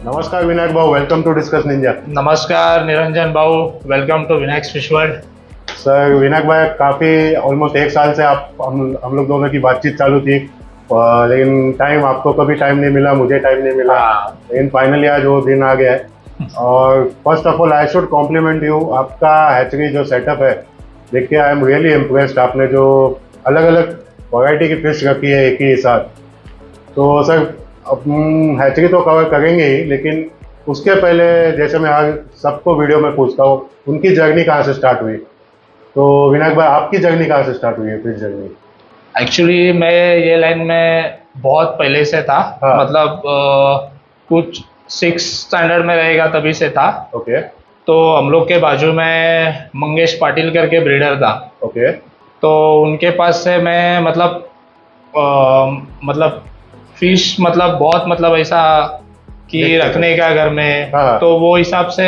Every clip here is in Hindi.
नमस्कार विनायक भाऊ, वेलकम टू डिस्कस निंजा। नमस्कार निरंजन भाऊ, welcome to Vinayak fish world. Sir Vinayak भाई, काफ़ी ऑलमोस्ट 1 साल से हम लोग दोनों की बातचीत चालू थी, लेकिन टाइम आपको कभी टाइम नहीं मिला, मुझे टाइम नहीं मिला। लेकिन फाइनली आज वो दिन आ गया है। और first of all I should compliment you, आपका हैचरी जो सेटअप है देख के आई एम रियली इम्प्रेस्ड। आपने जो अलग अलग वैरायटी की फिश रखी है एक ही साथ। तो सर हैचरी तो कवर करेंगे ही, लेकिन उसके पहले जैसे मैं आज सबको वीडियो में पूछता हूँ, उनकी जर्नी कहाँ से स्टार्ट हुई। तो विनायक भाई, आपकी जर्नी कहाँ से स्टार्ट हुई है फिश जर्नी? एक्चुअली मैं ये लाइन में बहुत पहले से था। हाँ। मतलब कुछ 6th स्टैंडर्ड में रहेगा तभी से था। ओके तो हम लोग के बाजू में मंगेश पाटिल करके ब्रीडर था। ओके। तो उनके पास से मैं मतलब फिश मतलब बहुत मतलब ऐसा कि रखने का घर में। हाँ। तो वो हिसाब से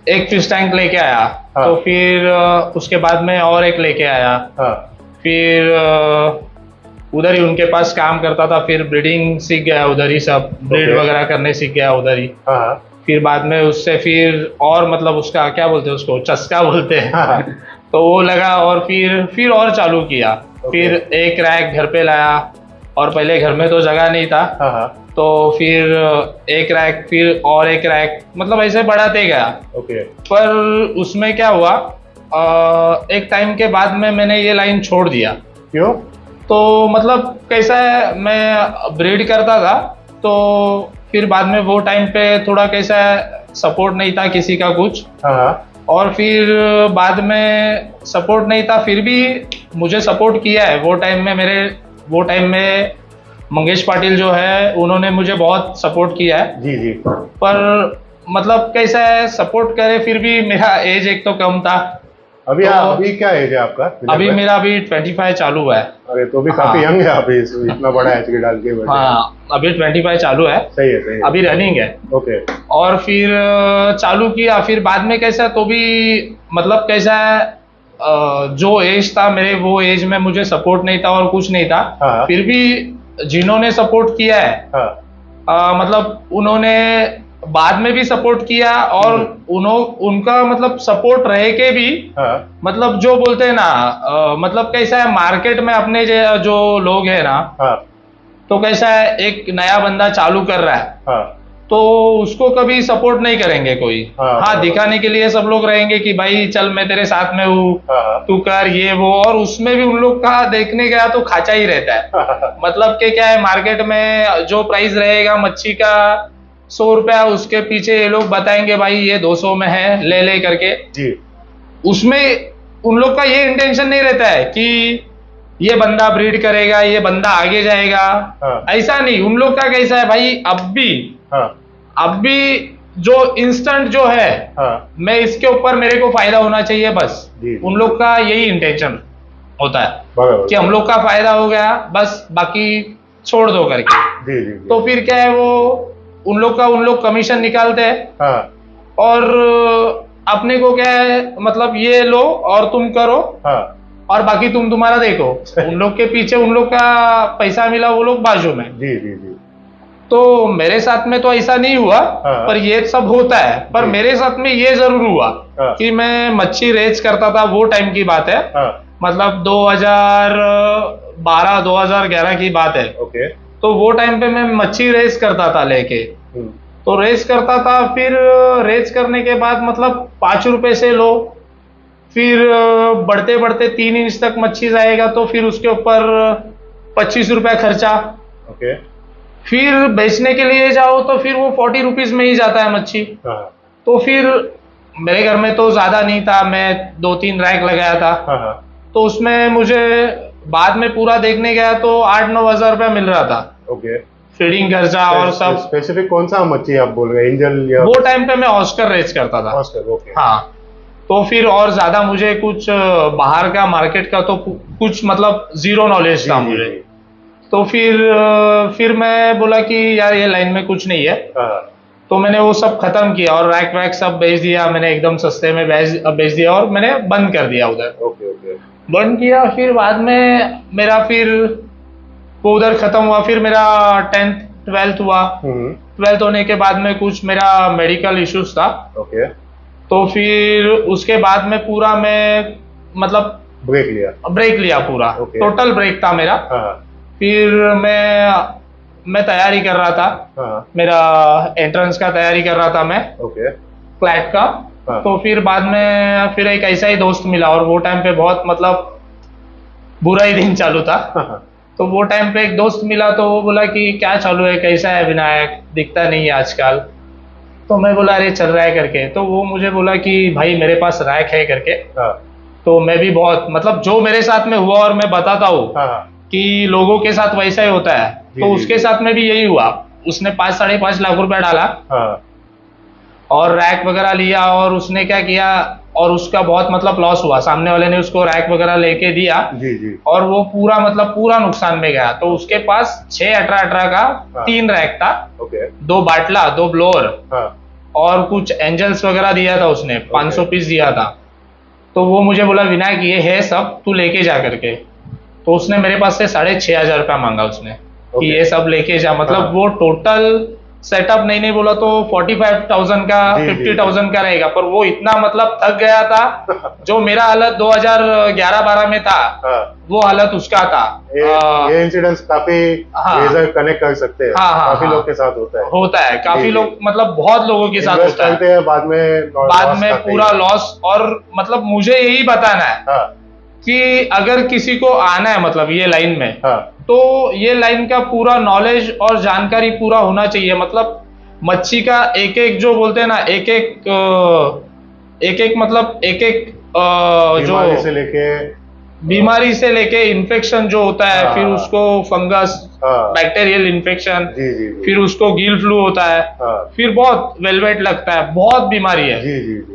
एक फिश टैंक लेके आया। हाँ। तो फिर उसके बाद में और एक लेके आया। हाँ। फिर उधर ही उनके पास काम करता था, फिर ब्रीडिंग सीख गया उधर ही, सब ब्रीड वगैरह करने सीख गया उधर ही। हाँ। फिर बाद में उससे फिर और मतलब उसका क्या बोलते हैं, उसको चस्का बोलते हैं। हाँ। तो वो लगा और फिर और चालू किया। फिर एक रैक घर पे लाया, और पहले घर में तो जगह नहीं था। हाँ। तो फिर एक रैक, फिर और एक रैक, मतलब ऐसे बढ़ाते गया। ओके। पर उसमें क्या हुआ, एक टाइम के बाद में मैंने ये लाइन छोड़ दिया। क्यों? तो मतलब कैसा है, मैं ब्रीड करता था, तो फिर बाद में वो टाइम पे थोड़ा कैसा है, सपोर्ट नहीं था किसी का कुछ। हाँ। और फिर बाद में सपोर्ट नहीं था, फिर भी मुझे सपोर्ट किया है वो टाइम में मंगेश पाटिल जो है, उन्होंने मुझे बहुत सपोर्ट किया है। जी जी। पर मतलब कैसा है, सपोर्ट करे फिर भी मेरा एज एक तो कम था। अभी तो अभी क्या एज है आपका? अभी मेरा अभी 25 चालू है। अरे तो भी काफी यंग है अभी, इतना बड़ा हैचरी डाल के बैठे। हाँ, अभी 25 चालू है। सही है, सही है। अभी रनिंग है। ओके। और फिर चालू किया, फिर बाद में कैसा, तो भी मतलब कैसा है, जो एज था मेरे, वो एज में मुझे सपोर्ट नहीं था और कुछ नहीं था। हाँ। फिर भी जिन्होंने सपोर्ट किया है, हाँ। मतलब उन्होंने बाद में भी सपोर्ट किया, और उनका मतलब सपोर्ट रह के भी, हाँ। मतलब जो बोलते हैं ना, मतलब कैसा है, मार्केट में अपने जो लोग हैं ना, हाँ। तो कैसा है, एक नया बंदा चालू कर रहा है, हाँ। तो उसको कभी सपोर्ट नहीं करेंगे कोई। हाँ, दिखाने के लिए सब लोग रहेंगे कि भाई चल मैं तेरे साथ में हूँ, तू कर ये वो। और उसमें भी उन लोग का देखने गया तो खाचा ही रहता है। मतलब कि क्या है, मार्केट में जो प्राइस रहेगा मच्छी का 100 रुपया, उसके पीछे ये लोग बताएंगे भाई ये 200 में है, ले करके जी। उसमें उन लोग का ये इंटेंशन नहीं रहता है कि ये बंदा ब्रीड करेगा, ये बंदा आगे जाएगा। हाँ। ऐसा नहीं, उन लोग का कैसा है भाई, अब भी जो इंस्टेंट जो है, मैं इसके ऊपर मेरे को फायदा होना चाहिए बस। उन लोग का यही इंटेंशन होता है कि हम लोग का फायदा हो गया बस, बाकी छोड़ दो करके। जी। तो फिर क्या है, वो उन लोग कमीशन निकालते हैं। हाँ। और अपने को क्या है, मतलब ये लो और तुम करो, और बाकी तुम्हारा देखो। उन लोग के पीछे उन लोग का पैसा मिला, वो लोग बाजू में। जी। तो मेरे साथ में तो ऐसा नहीं हुआ, पर ये सब होता है। पर मेरे साथ में ये जरूर हुआ कि मैं मच्छी रेज करता था, वो टाइम की बात है। मतलब 2012-2011 की बात है। ओके। तो वो टाइम पे मैं मच्छी रेस करता था लेके। तो रेस करता था, फिर रेस करने के बाद मतलब 5 रुपए से लो, फिर बढ़ते बढ़ते 3 इंच तक मच्छी जाएगा, तो फिर उसके ऊपर 25 रुपया खर्चा। ओके। फिर बेचने के लिए जाओ तो फिर वो 40 रुपीज में ही जाता है मच्छी। तो फिर मेरे घर में तो ज्यादा नहीं था, मैं 2-3 रैक लगाया था। हाँ। तो उसमें मुझे बाद में पूरा देखने गया तो 8-9 हजार रुपया मिल रहा था, ओके। फीडिंग खर्चा और सब। स्पेसिफिक कौन सा मच्छी आप बोल रहे हैं, एंजल या? वो टाइम पे मैं ऑस्कर रेस करता था। Oscar, okay. हाँ, तो फिर और ज्यादा मुझे कुछ बाहर का मार्केट का तो कुछ मतलब जीरो नॉलेज था मुझे। तो फिर मैं बोला कि यार ये लाइन में कुछ नहीं है। तो मैंने वो सब खत्म किया और रैक वैक सब बेच दिया मैंने, एकदम सस्ते में बेच दिया और मैंने बंद कर दिया उधर। Okay okay. बंद किया, फिर बाद में मेरा फिर वो उधर खत्म हुआ। फिर मेरा 10th 12th हुआ। 12th होने के बाद में कुछ मेरा मेडिकल इश्यूज था। ओके। तो फिर उसके बाद में पूरा मैं मतलब ब्रेक लिया पूरा। टोटल ब्रेक था मेरा। फिर मैं तैयारी कर रहा था, मेरा एंट्रेंस का तैयारी कर रहा था मैं, क्लैट का। तो फिर बाद में फिर एक ऐसा ही दोस्त मिला और वो टाइम पे बहुत मतलब बुरा ही दिन चालू था। तो वो टाइम पे एक दोस्त मिला तो वो बोला कि क्या चालू है, कैसा है विनायक, दिखता नहीं है आजकल। तो मैं बोला अरे चल रहा है करके। तो वो मुझे बोला कि भाई मेरे पास रैक है करके। तो मैं भी बहुत मतलब जो मेरे साथ में हुआ और मैं बताता हूँ कि लोगों के साथ वैसा ही होता है। तो उसके साथ में भी यही हुआ। उसने 5-5.5 लाख रुपया डाला और रैक वगैरह लिया और उसने क्या किया, और उसका बहुत मतलब लॉस हुआ। सामने वाले ने उसको रैक वगैरह लेके दिया और वो पूरा मतलब पूरा नुकसान में गया। तो उसके पास 6-18 का 3 रैक था, 2 बाटला, 2 ब्लोअर और कुछ एंजल्स वगैरह दिया था उसने, 500 पीस दिया था। तो वो मुझे बोला विनायक ये है सब, तू लेके जा करके। तो उसने मेरे पास से 6,500 रुपया मांगा उसने कि ये सब लेके जा। मतलब वो टोटल सेटअप नहीं बोला तो 45,000 का 50,000 का रहेगा। पर वो इतना मतलब थक गया था, जो मेरा हालत 2011-12 में था वो हालत उसका था। ये इंसिडेंट्स काफी कनेक्ट कर सकते हैं। काफी लोग के साथ होता है काफी लोग मतलब बहुत लोगों के साथ होता है। बाद में पूरा लॉस। और मतलब मुझे यही बताना है कि अगर किसी को आना है मतलब ये लाइन में, तो ये लाइन का पूरा नॉलेज और जानकारी पूरा होना चाहिए। मतलब मच्छी का एक एक जो बोलते हैं ना, एक एक मतलब एक जो बीमारी से लेके इन्फेक्शन जो होता है, फिर उसको फंगस, बैक्टीरियल इन्फेक्शन, फिर उसको गिल फ्लू होता है, फिर बहुत वेलवेट लगता है, बहुत बीमारी है।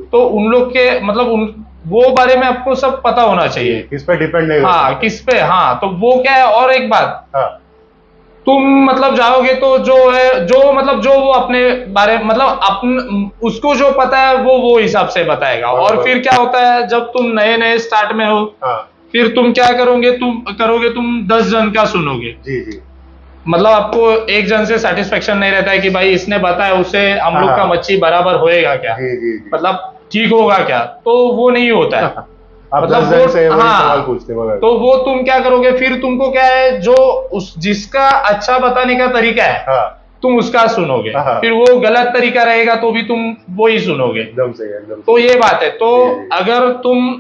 तो उन लोग के मतलब वो बारे में आपको सब पता होना चाहिए, किस पे डिपेंड नहीं। हाँ, किस पे। हाँ, तो वो क्या है। और एक बात, तुम मतलब जाओगे तो जो है जो मतलब जो वो अपने बारे मतलब उसको जो पता है वो हिसाब से बताएगा। और फिर क्या होता है जब तुम नए स्टार्ट में हो, फिर तुम क्या करोगे, तुम 10 जन का सुनोगे। मतलब आपको एक जन से सेटिस्फेक्शन नहीं रहता है कि भाई इसने बताया उससे हम लोग का मच्छी बराबर होएगा क्या, मतलब ठीक होगा क्या। तो वो नहीं होता है। मतलब वो सवाल पूछते हैं। तो वो तुम क्या करोगे, फिर तुमको क्या है जो जिसका अच्छा बताने का तरीका है तुम उसका सुनोगे। फिर वो गलत तरीका रहेगा तो भी तुम वो ही सुनोगे। एकदम तो ये बात है। तो अगर तुम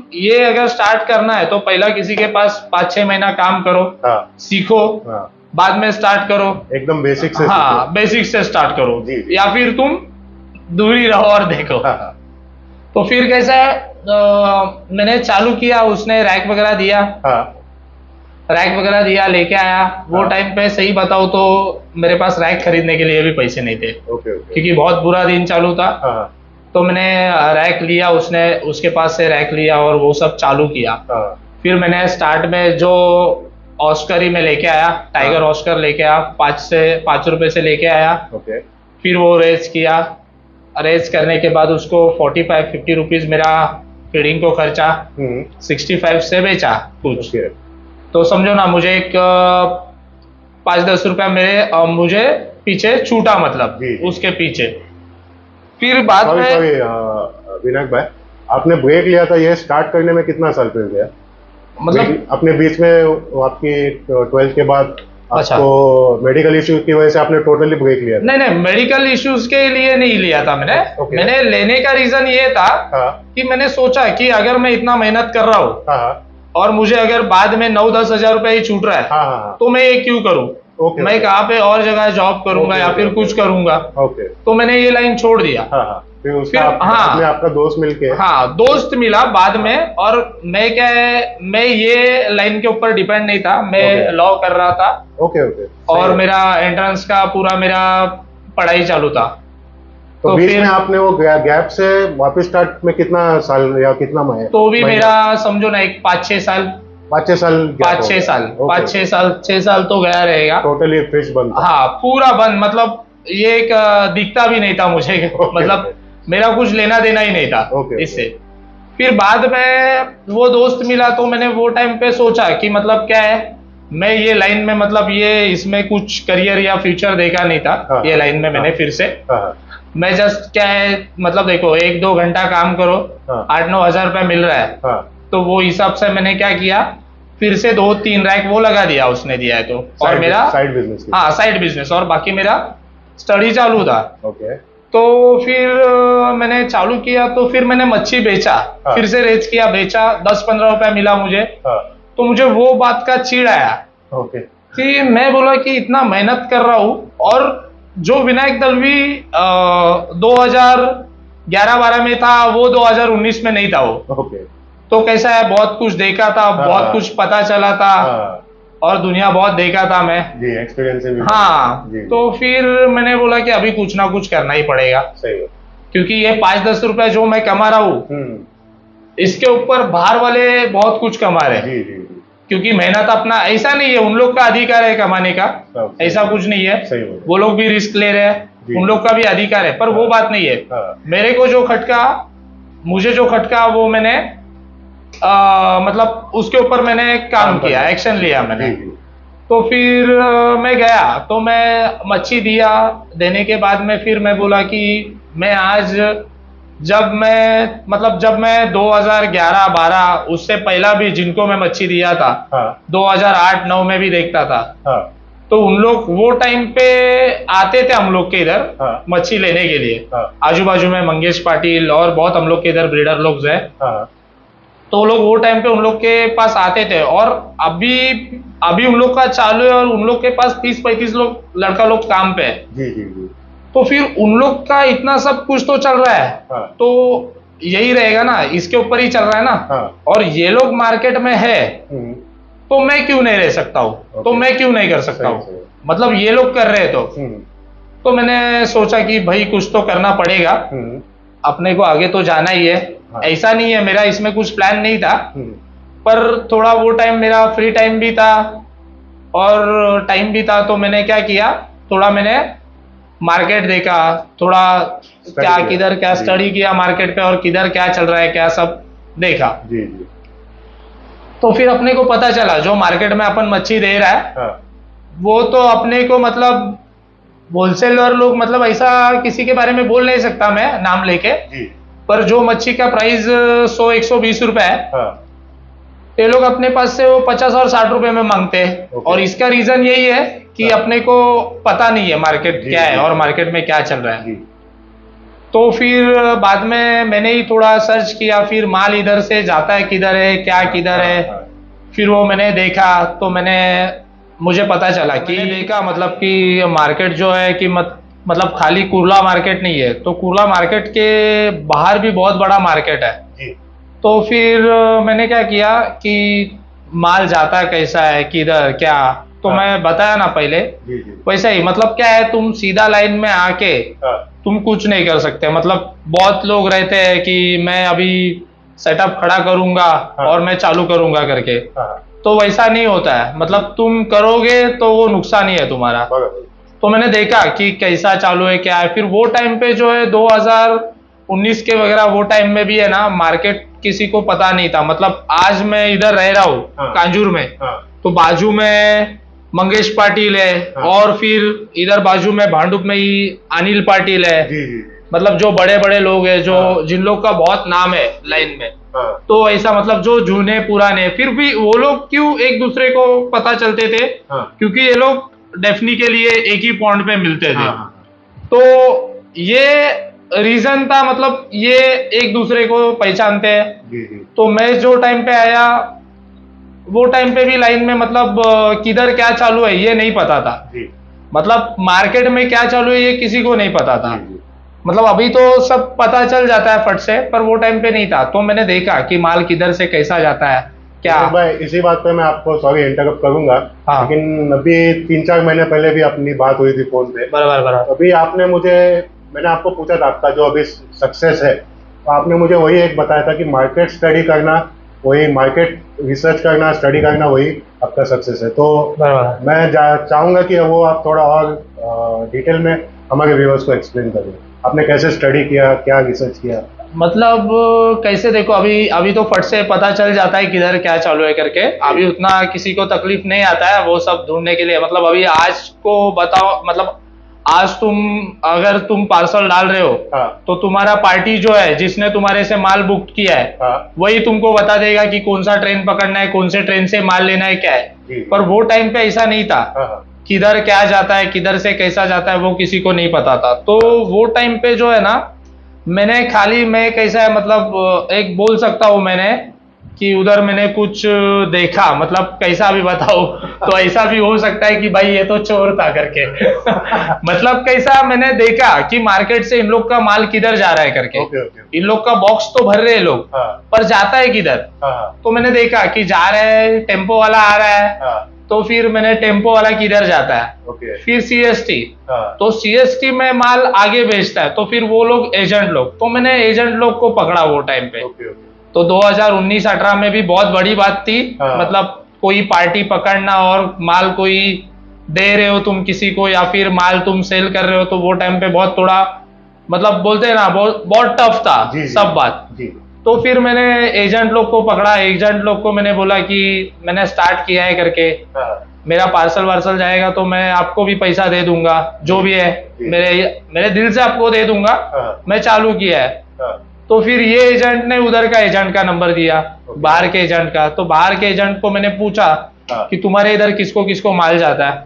अगर स्टार्ट करना है तो पहला किसी के पास 5-6 महीना काम करो, सीखो, बाद में स्टार्ट करो। एकदम बेसिक से। हाँ, बेसिक से स्टार्ट करो। या फिर तुम दूरी रहो और देखो। तो फिर कैसा है, मैंने चालू किया, उसने रैक वगैरह दिया, रैक वगैरह दिया, लेके आया। वो टाइम पे सही बताऊं तो मेरे पास रैक खरीदने के लिए भी पैसे नहीं थे, क्योंकि बहुत बुरा दिन चालू था। तो मैंने रैक लिया, उसके पास से रैक लिया और वो सब चालू किया। फिर मैंने स्टार्ट में जो ऑस्कर ही में लेके आया, टाइगर ऑस्कर लेके आया, 5 रुपए से लेके आया। फिर वो रेस किया, रेस करने के बाद उसको 45-50 रुपीज मेरा फीडिंग को खर्चा, 65 से बेचा कुछ। तो समझो ना, मुझे एक 5-10 रुपया मुझे पीछे छूटा, मतलब उसके पीछे। फिर बाद में विनायक भाई, आपने ब्रेक लिया था, ये स्टार्ट करने में कितना साल फिर गया? मतलब अपने बीच में आपकी 12th के बाद आपको मेडिकल इश्यूज की वजह से आपने टोटली ब्रेक लिया था? नहीं, मेडिकल इश्यूज के लिए नहीं लिया था मैंने। मैंने लेने का रीजन ये था कि मैंने सोचा कि अगर मैं इतना मेहनत कर रहा हूँ और मुझे अगर बाद में 9-10 हजार रुपया ही छूट रहा है, तो मैं ये क्यों करूँ। मैं कहाँ पे और जगह जॉब करूंगा या फिर कुछ करूंगा। तो मैंने ये लाइन छोड़ दिया। फिर उसका बाद में आपका दोस्त मिलके, हाँ दोस्त मिला बाद में। और मैं क्या है, मैं ये लाइन के ऊपर डिपेंड नहीं था, मैं लॉ कर रहा था। Okay okay. और मेरा एंट्रेंस का पूरा मेरा पढ़ाई चालू था। तो बीच में आपने वो गैप से वापस स्टार्ट में कितना साल या कितना महीना? तो भी मेरा समझो ना एक 5-6 साल, 5-6 साल, 6 साल तो गया रहेगा। टोटली फ्रेश बंद? हाँ पूरा बंद, मतलब ये एक दिखता भी नहीं था मुझे, मतलब मेरा कुछ लेना देना ही नहीं था इससे। फिर बाद में वो दोस्त मिला तो मैंने वो टाइम पे सोचा कि मतलब क्या है, मैं ये लाइन में मतलब ये इसमें कुछ करियर या फ्यूचर देखा नहीं था। ये लाइन में मैंने फिर से मैं जस्ट क्या है, मतलब देखो 1-2 घंटा काम करो, 8-9 हजार रुपया मिल रहा है, तो वो हिसाब से मैंने क्या किया, फिर से 2-3 रैक वो लगा दिया, उसने दिया है तो। और मेरा साइड बिजनेस, हाँ साइड बिजनेस, और बाकी मेरा स्टडी चालू था। तो फिर मैंने चालू किया, तो फिर मैंने मच्छी बेचा, फिर से रेज किया, बेचा, 10-15 रुपया मिला मुझे। तो मुझे वो बात का चिढ़ आया कि मैं बोला कि इतना मेहनत कर रहा हूँ, और जो विनायक दलवी 2011-12 में था वो 2019 में नहीं था वो। तो कैसा है, बहुत कुछ देखा था, बहुत कुछ पता चला था, और दुनिया बहुत देखा था मैं जी, एक्सपीरियंस भी। हाँ जी। तो फिर मैंने बोला कि अभी कुछ ना कुछ करना ही पड़ेगा। सही है। क्योंकि ये 5-10 रुपए जो मैं कमा रहा हूँ, इसके ऊपर बाहर वाले बहुत कुछ कमा रहे हैं। जी। क्योंकि मेहनत अपना, ऐसा नहीं है उन लोग का अधिकार है कमाने का, ऐसा कुछ नहीं है, वो लोग भी रिस्क ले रहे हैं, उन लोग का भी अधिकार है, पर वो बात नहीं है। मेरे को जो खटका, मुझे जो खटका, वो मैंने मतलब उसके ऊपर मैंने काम किया, एक्शन लिया मैंने। तो फिर मैं गया, तो मैं मच्छी दिया, देने के बाद में फिर मैं बोला कि मैं आज, जब मैं 2011-12 उससे पहला भी जिनको मैं मच्छी दिया था, 2008-9 में भी देखता था, तो उन लोग वो टाइम पे आते थे हम लोग के इधर मच्छी लेने के लिए। आजू बाजू में मंगेश पाटिल और बहुत हम लोग के इधर ब्रीडर लोग हैं, तो लोग वो टाइम पे उन लोग के पास आते थे। और अभी उन लोग का चालू है, और उन लोग के पास 30-35 लड़का लोग काम पे है। जी। तो फिर उन लोग का इतना सब कुछ तो चल रहा है, तो यही रहेगा ना, इसके ऊपर ही चल रहा है ना। और ये लोग मार्केट में है, तो मैं क्यों नहीं रह सकता हूँ, तो मैं क्यों नहीं कर सकता हूँ, मतलब ये लोग कर रहे हैं तो मैंने सोचा कि भाई कुछ तो करना पड़ेगा, अपने को आगे तो जाना ही है। ऐसा नहीं है मेरा इसमें कुछ प्लान नहीं था, पर थोड़ा वो टाइम मेरा फ्री टाइम भी था और टाइम भी था, तो मैंने क्या किया, थोड़ा मैंने मार्केट देखा, थोड़ा क्या किधर क्या स्टडी किया मार्केट पे, और किधर क्या चल रहा है, क्या सब देखा। जी। तो फिर अपने को पता चला जो मार्केट में अपन मच्छी दे रहा है, वो तो अपने को मतलब होलसेलर लोग, मतलब ऐसा किसी के बारे में बोल नहीं सकता मैं नाम लेके, पर जो मच्छी का प्राइस 100-120 रुपए है, ये लोग अपने पास से वो 50 और 60 रुपए में मांगते हैं। और इसका रीजन यही है कि अपने को पता नहीं है मार्केट क्या है और मार्केट में क्या चल रहा है। तो फिर बाद में मैंने ही थोड़ा सर्च किया, फिर माल इधर से जाता है किधर है, क्या किधर है, फिर वो मैंने देखा, तो मुझे पता चला कि देखा मतलब कि मार्केट जो है कि मतलब खाली कुर्ला मार्केट नहीं है, तो कुर्ला मार्केट के बाहर भी बहुत बड़ा मार्केट है। तो फिर मैंने क्या किया कि माल जाता कैसा है, किधर क्या, तो मैं बताया ना पहले, वैसा ही मतलब क्या है, तुम सीधा लाइन में आके तुम कुछ नहीं कर सकते। मतलब बहुत लोग रहते हैं कि मैं अभी सेटअप खड़ा करूंगा और मैं चालू करूंगा करके, तो वैसा नहीं होता है। मतलब तुम करोगे तो वो नुकसान ही है तुम्हारा। तो मैंने देखा कि कैसा चालू है, क्या है। फिर वो टाइम पे जो है 2019 के वगैरह वो टाइम में भी है ना, मार्केट किसी को पता नहीं था। मतलब आज मैं इधर रह रहा हूँ कांजूर में, तो बाजू में मंगेश पाटिल है, और फिर इधर बाजू में भांडुप में ही अनिल पाटिल है। मतलब जो बड़े बड़े लोग हैं, जो जिन लोग का बहुत नाम है लाइन में, तो ऐसा मतलब जो जूने पुराने, फिर भी वो लोग क्यों एक दूसरे को पता चलते थे, क्योंकि ये लोग डेफनी के लिए एक ही पॉइंट पे मिलते थे। तो ये रीजन था, मतलब ये एक दूसरे को पहचानते हैं। तो मैं जो टाइम पे आया, वो टाइम पे भी लाइन में मतलब किधर क्या चालू है ये नहीं पता था। मतलब मार्केट में क्या चालू है ये किसी को नहीं पता था। मतलब अभी तो सब पता चल जाता है फट से, पर वो टाइम पे नहीं था। तो मैंने देखा कि माल किधर से कैसा जाता है क्या। तो भाई इसी बात पे मैं आपको सॉरी इंटरप्ट करूंगा, हाँ। लेकिन अभी 3-4 महीने पहले भी अपनी बात हुई थी फोन पे। बराबर बराबर। अभी मैंने आपको पूछा था आपका जो अभी सक्सेस है, तो आपने मुझे वही एक बताया था कि मार्केट स्टडी करना, वही मार्केट रिसर्च करना, स्टडी करना, वही आपका सक्सेस है। तो बराबर। मैं चाहूंगा कि वो आप थोड़ा और डिटेल में हमारे व्यूअर्स को एक्सप्लेन करें, आपने कैसे स्टडी किया, क्या रिसर्च किया। मतलब कैसे, देखो अभी अभी तो फट से पता चल जाता है किधर क्या चालू है करके। अभी उतना किसी को तकलीफ नहीं आता है वो सब ढूंढने के लिए। मतलब अभी आज को बताओ, मतलब आज अगर तुम पार्सल डाल रहे हो, हाँ। तो तुम्हारा पार्टी जो है जिसने तुम्हारे से माल बुक किया है, हाँ। वही तुमको बता देगा कि कौन सा ट्रेन पकड़ना है, कौन से ट्रेन से माल लेना है, क्या है। पर वो टाइम पे ऐसा नहीं था। हाँ। किधर क्या जाता है, किधर से कैसा जाता है, वो किसी को नहीं पता था। तो वो टाइम पे जो है ना, मैं कैसा है, मतलब एक बोल सकता हूँ मैंने कि उधर मैंने कुछ देखा। मतलब कैसा भी बताओ, तो ऐसा भी हो सकता है कि भाई ये तो चोर था करके। मतलब कैसा मैंने देखा कि मार्केट से इन लोग का माल किधर जा रहा है करके। इन लोग का बॉक्स तो भर रहे हैं लोग, पर जाता है किधर। तो मैंने देखा कि जा रहे हैं, टेम्पो वाला आ रहा है, तो फिर मैंने टेम्पो वाला किधर जाता है, फिर सीएसटी, तो सीएसटी में माल आगे भेजता है, तो फिर वो लोग एजेंट लोग, तो मैंने एजेंट लोग को पकड़ा वो टाइम पे। तो 2019-18 में भी बहुत बड़ी बात थी। मतलब कोई पार्टी पकड़ना और माल कोई दे रहे हो तुम किसी को, या फिर माल तुम सेल कर रहे हो, तो वो टाइम पे बहुत थोड़ा, मतलब बोलते हैं ना, बहुत टफ था सब बात। तो फिर मैंने एजेंट लोग को पकड़ा। एजेंट लोग को मैंने बोला कि मैंने स्टार्ट किया है करके, मेरा पार्सल वार्सल जाएगा तो मैं आपको भी पैसा दे दूंगा, जो भी है मेरे दिल से आपको दे दूंगा, मैं चालू किया है। तो फिर ये एजेंट ने उधर का एजेंट का नंबर दिया, बाहर के एजेंट का। तो बाहर के एजेंट को मैंने पूछा कि तुम्हारे इधर किसको किसको माल जाता है।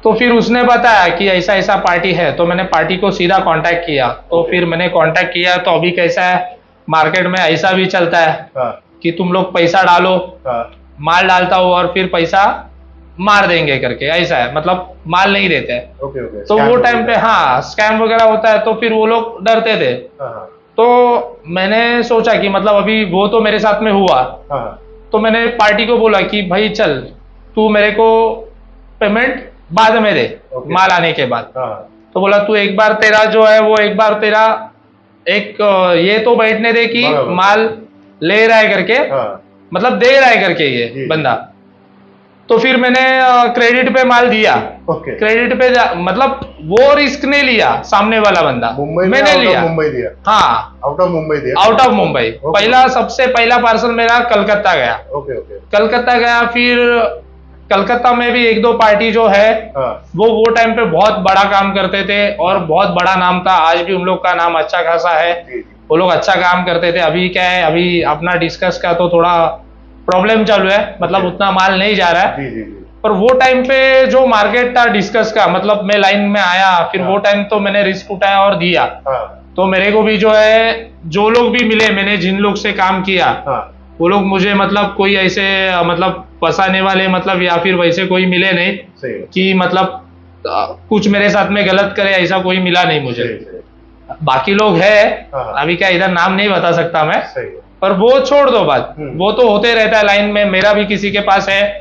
तो फिर उसने बताया कि ऐसा ऐसा पार्टी है। तो मैंने पार्टी को सीधा कांटेक्ट किया। तो फिर मैंने कांटेक्ट किया। तो अभी कैसा है, मार्केट में ऐसा भी चलता है कि तुम लोग पैसा डालो, माल डालता हो और फिर पैसा मार देंगे करके, ऐसा है। मतलब माल नहीं देते। तो वो टाइम पे हाँ स्कैम वगैरह होता है, तो फिर वो लोग डरते थे। तो मैंने सोचा कि मतलब अभी वो तो मेरे साथ में हुआ। तो मैंने पार्टी को बोला कि भाई चल, तू मेरे को पेमेंट बाद में दे, माल आने के बाद। तो बोला तू एक बार तेरा जो है वो एक बार तेरा एक ये तो बैठने दे कि माल ले रहा है करके, मतलब दे रहा है करके ये बंदा। तो फिर मैंने क्रेडिट पे माल दिया। क्रेडिट पे मतलब वो रिस्क नहीं लिया सामने वाला बंदा, मैंने लिया। मुंबई दिया। हाँ, आउट ऑफ मुंबई दिया। Out of Mumbai. सबसे पहला पार्सल मेरा कलकत्ता गया। कलकत्ता गया। फिर कलकत्ता में भी एक दो पार्टी जो है वो टाइम पे बहुत बड़ा काम करते थे और बहुत बड़ा नाम था। आज भी उन लोग का नाम अच्छा खासा है, वो लोग अच्छा काम करते थे। अभी क्या है, अभी अपना डिस्कस का तो थोड़ा प्रॉब्लम चालू है, मतलब उतना माल नहीं जा रहा है। पर वो टाइम पे जो मार्केट था डिस्कस का, मतलब मैं लाइन में आया, फिर वो टाइम तो मैंने रिस्क उठाया और दिया। तो मेरे को भी जो है, जो लोग भी मिले, मैंने जिन लोग से काम किया, वो लोग मुझे मतलब कोई ऐसे मतलब फंसाने वाले, मतलब या फिर वैसे कोई मिले नहीं कि मतलब कुछ मेरे साथ में गलत करे, ऐसा कोई मिला नहीं मुझे। बाकी लोग है, अभी क्या इधर नाम नहीं बता सकता मैं, पर वो छोड़ दो बात, वो तो होते रहता है लाइन में। मेरा भी किसी के पास है,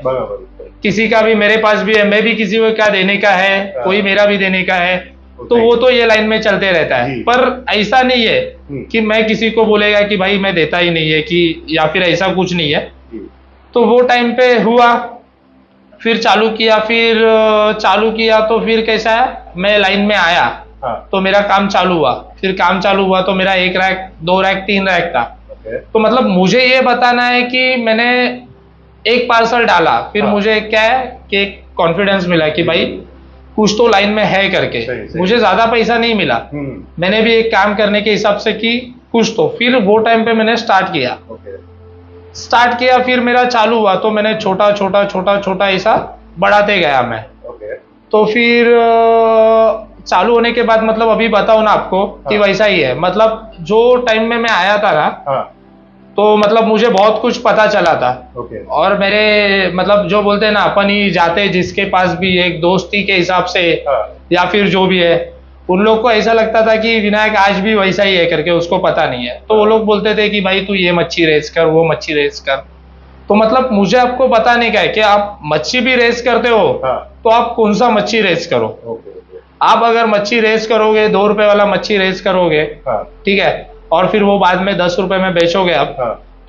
किसी का भी मेरे पास भी है, मैं भी किसी को क्या देने का है, कोई मेरा भी देने का है। तो वो तो ये लाइन में चलते रहता है। पर ऐसा नहीं है कि मैं किसी को बोलेगा कि भाई मैं देता ही नहीं है, कि या फिर ऐसा कुछ नहीं है। तो वो टाइम पे हुआ, फिर चालू किया। तो फिर कैसा है, मैं लाइन में आया, तो मेरा काम चालू हुआ। फिर काम चालू हुआ तो मेरा 1 रैक 2 रैक 3 रैक था। तो मतलब मुझे ये बताना है कि मैंने एक पार्सल डाला, फिर मुझे क्या है कि एक कॉन्फिडेंस मिला कि भाई कुछ तो लाइन में है करके। मुझे ज्यादा पैसा नहीं मिला, मैंने भी एक काम करने के हिसाब से की कुछ तो। फिर वो टाइम पे मैंने स्टार्ट किया, फिर मेरा चालू हुआ। तो मैंने छोटा ऐसा बढ़ाते गया मैं। तो फिर चालू होने के बाद, मतलब अभी बताओ ना आपको कि वैसा ही है। मतलब जो टाइम में मैं आया था ना, तो मतलब मुझे बहुत कुछ पता चला था। और मेरे मतलब जो बोलते हैं ना, अपन ही जाते जिसके पास भी एक दोस्ती के हिसाब से, या फिर जो भी है, उन लोग को ऐसा लगता था कि विनायक आज भी वैसा ही है करके, उसको पता नहीं है। तो वो लोग बोलते थे कि भाई तू ये मच्छी रेस कर, वो मच्छी रेस कर। तो मतलब मुझे आपको बताने का है कि आप मच्छी भी रेस करते हो, तो आप कौन सा मच्छी रेस करो। आप अगर मच्छी रेस करोगे, 2 रुपए वाला मच्छी रेस करोगे, ठीक है, और फिर वो बाद में 10 रुपए में बेचोगे आप,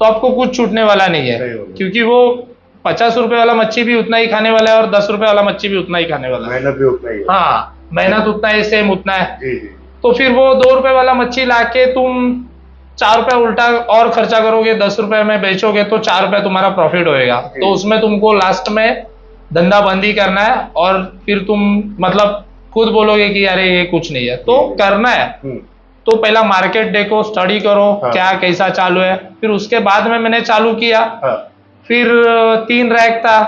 तो आपको कुछ छूटने वाला नहीं है, क्योंकि वो 50 रुपए वाला मच्छी भी उतना ही खाने वाला है और 10 रुपए वाला मच्छी भी उतना ही खाने वाला है। मेहनत भी उतना ही है। हाँ, मेहनत उतना है, सेम उतना है। जी जी। तो फिर वो 2 रुपए वाला मच्छी लाके तुम 4 रुपए उल्टा और खर्चा करोगे, 10 रुपए में बेचोगे तो 4 रुपए तुम्हारा प्रॉफिट होएगा। तो उसमें तुमको लास्ट में धंधा बंदी करना है, और फिर तुम मतलब खुद बोलोगे कि अरे ये कुछ नहीं है, तो करना है। तो पहला मार्केट देखो, स्टडी करो, क्या कैसा चालू है। फिर उसके बाद में मैंने चालू किया। फिर 3 रैक था,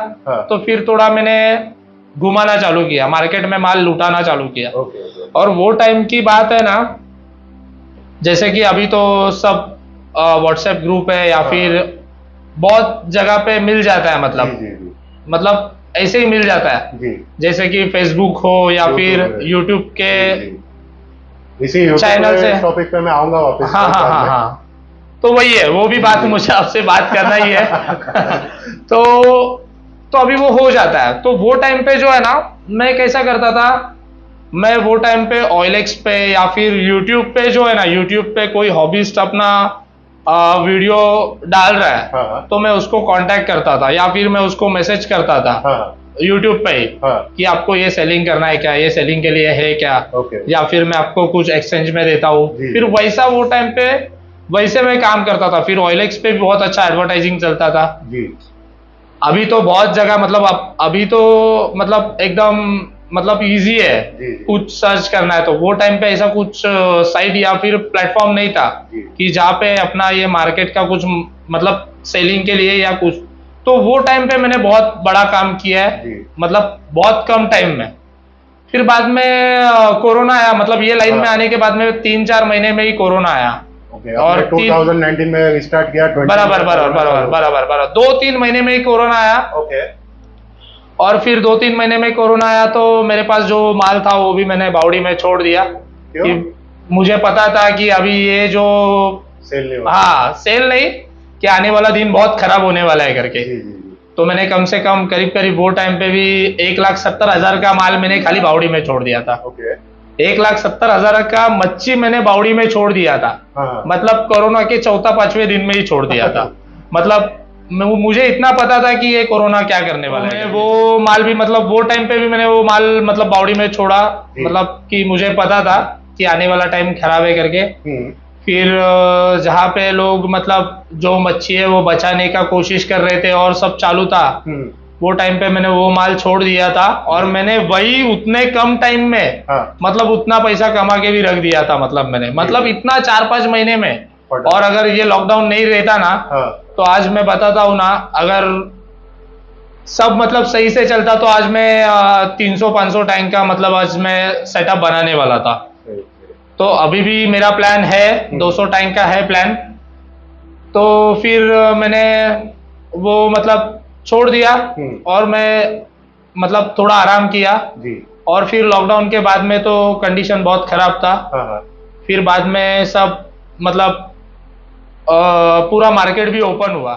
तो फिर थोड़ा मैंने घुमाना चालू किया, मार्केट में माल लुटाना चालू किया। और वो टाइम की बात है ना, जैसे कि अभी तो सब व्हाट्सएप ग्रुप है या फिर बहुत जगह पे मिल जाता है, मतलब ऐसे ही मिल जाता है, जैसे कि फेसबुक हो या फिर यूट्यूब के इसी चैनल से। टॉपिक पे मैं आऊंगा वापस। हाँ, तो वही है, वो भी बात मुझे आपसे बात करना ही है। तो अभी वो हो जाता है। तो वो टाइम पे जो है ना, मैं कैसा करता था, मैं वो टाइम पे OLX पे या फिर यूट्यूब पे जो है ना, यूट्यूब पे कोई हॉबिस्ट अपना वीडियो डाल रहा है, तो मैं उसको कांटेक्ट करता था या फिर मैं उसको मैसेज करता था यूट्यूब पे ही, कि आपको ये सेलिंग करना है क्या, ये सेलिंग के लिए है क्या, या फिर मैं आपको कुछ एक्सचेंज में देता हूँ। फिर वैसा वो टाइम पे वैसे मैं काम करता था। फिर OLX पे भी बहुत अच्छा एडवर्टाइजिंग चलता था। अभी तो बहुत जगह, मतलब अभी तो मतलब एकदम मतलब इजी है, कुछ सर्च करना है तो। वो टाइम पे ऐसा कुछ साइट या फिर प्लेटफॉर्म नहीं था कि जहाँ पे अपना ये मार्केट का कुछ मतलब सेलिंग के लिए या कुछ। तो वो टाइम पे मैंने बहुत बड़ा काम किया है, मतलब बहुत कम टाइम में। फिर बाद में कोरोना आया, मतलब ये लाइन में आने के बाद में 3-4 महीने में ही कोरोना आया। और 2019 में स्टार्ट किया, बराबर 2-3 महीने में ही कोरोना आया। और फिर 2-3 महीने में कोरोना आया तो मेरे पास जो माल था वो भी मैंने बावड़ी में छोड़ दिया। कि मुझे पता था कि अभी ये जो सेल नहीं, कि आने वाला दिन बहुत खराब होने वाला है करके। तो मैंने कम से कम करीब वो टाइम पे भी 1,70,000 का माल मैंने खाली बावड़ी में छोड़ दिया था। 1,70,000 का मच्छी मैंने बावड़ी में छोड़ दिया था। मतलब कोरोना के 4-5वें दिन में ही छोड़ दिया था। मतलब मुझे इतना पता था कि ये कोरोना क्या करने वाला है। वो माल भी, मतलब वो टाइम पे भी मैंने वो माल मतलब बावड़ी में छोड़ा, मतलब कि मुझे पता था कि आने वाला टाइम खराब है करके। फिर जहाँ पे लोग मतलब जो मच्छी है वो बचाने का कोशिश कर रहे थे और सब चालू था, वो टाइम पे मैंने वो माल छोड़ दिया था। और मैंने वही उतने कम टाइम में मतलब उतना पैसा कमा के भी रख दिया था। मतलब मैंने मतलब इतना 4-5 महीने में। और अगर ये लॉकडाउन नहीं रहता ना, तो आज मैं बताता हूँ ना, अगर सब मतलब सही से चलता तो आज मैं 300-500 टैंक का मतलब आज मैं सेटअप बनाने वाला था। तो अभी भी मेरा प्लान है, 200 टैंक का है प्लान। तो फिर मैंने वो मतलब छोड़ दिया और मैं मतलब थोड़ा आराम किया। और फिर लॉकडाउन के बाद में तो कंडीशन बहुत खराब था। फिर बाद में सब मतलब पूरा मार्केट भी ओपन हुआ।